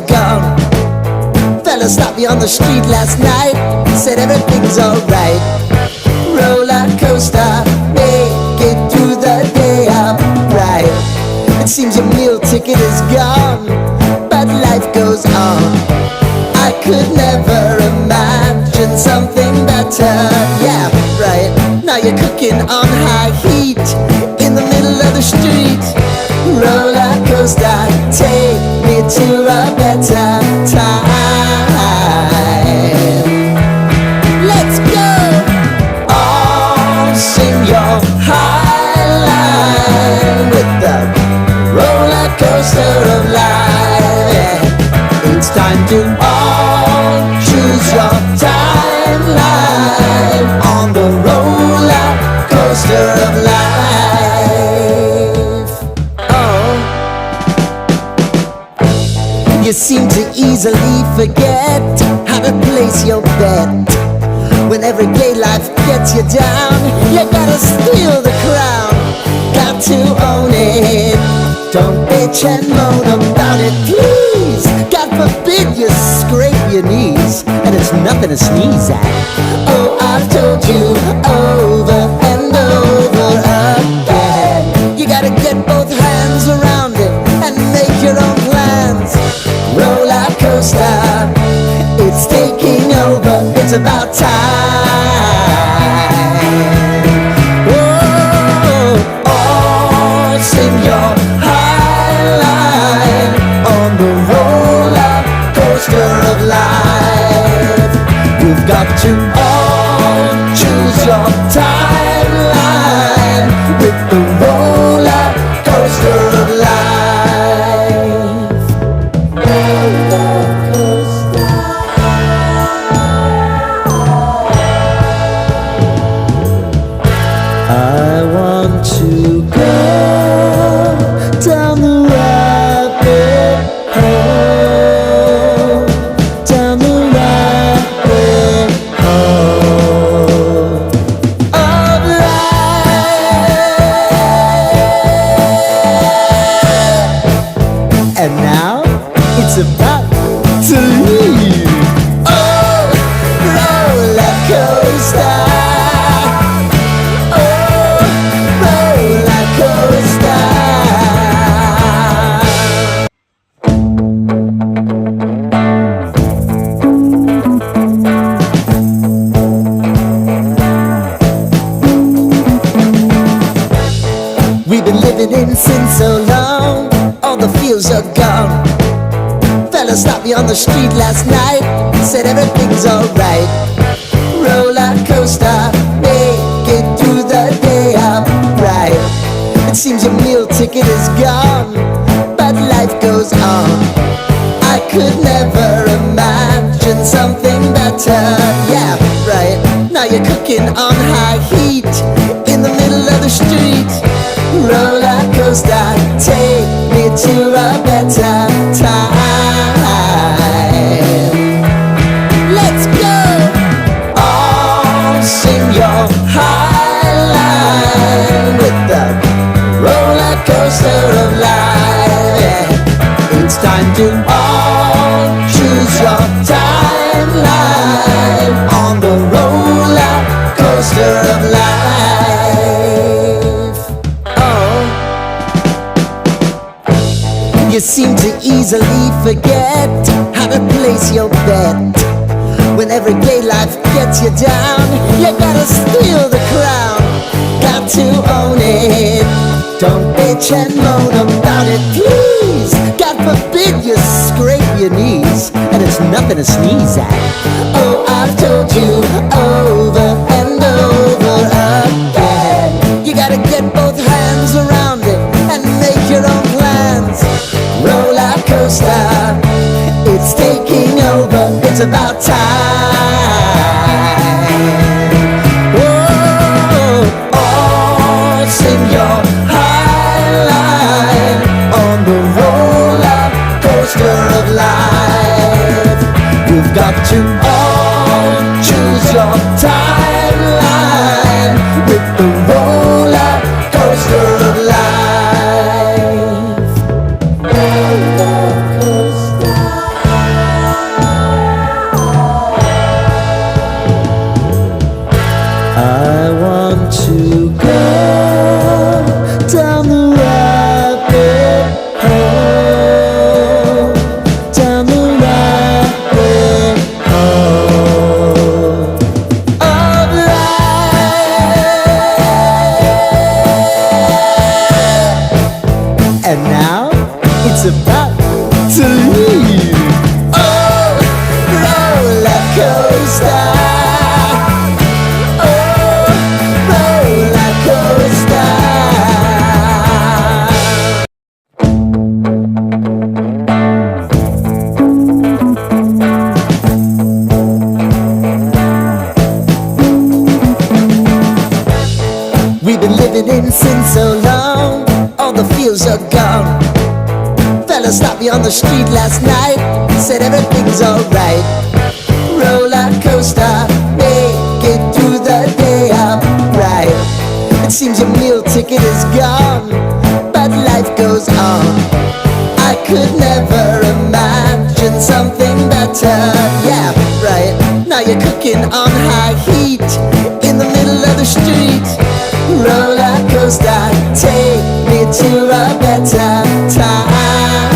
gone. Fella stopped me on the street last night, said everything's alright. Roller coaster, make it through the day upright. It seems your meal ticket is gone, but life goes on. I could never imagine something better. Yeah, right. Now you're cooking on high heat in the middle of the street. Roller coaster, take me to a better time. Let's go! All sing your high line with the roller coaster of life. Yeah. It's time to all choose your timeline on the roller coaster of life. Oh, you seem to easily forget how to place your bet. When everyday life gets you down, you gotta steal the crown. Got to own it. Don't bitch and moan about it, please. God forbid you scrape your knees, and it's nothing to sneeze at. Oh, I've told you over and over again, you gotta get both hands around it and make your own plans. Roller coaster, it's taking over, it's about time. Whoa, oh, sing your high line on the roller coaster of life. You've got to all choose your timeline with the roller coaster of life. Roller coaster. I want to go down the rabbit hole, down the rabbit hole of life. And now it's about to leave. Oh, roller coaster. We've been living in sin so long, all the feels are gone. Fella stopped me on the street last night, said everything's alright. Roller coaster, make it through the day upright. It seems your meal ticket is gone, but life goes on. I could never imagine something better. Yeah, right. Now you're cooking on high heat in the middle of the street. Roller coaster, take me to a better time. Let's go! All sing your high line with the roller coaster of life. Yeah. It's time to all choose your timeline on the roller coaster of life. You seem to easily forget how to place your bet. When everyday life gets you down, you gotta steal the crown. Got to own it. Don't bitch and moan about it, please. God forbid you scrape your knees, and it's nothing to sneeze at. Oh, I've told you over and over again, you gotta get both hands around it and make your own plans. Roller coaster, it's taking over, it's about time. Whoa, oh, sing your high line on the roller coaster of life. You've got to all choose your timeline with the roller coaster of life. Roller coaster. didn't sin so long, all the feels are gone. Fella stopped me on the street last night, said everything's alright. Roller coaster, make it through the day upright. It seems your meal ticket is gone, but life goes on. I could never imagine something better. Yeah, right. Now you're cooking on high heat in the middle of the street. Roller coaster, take me to a better time.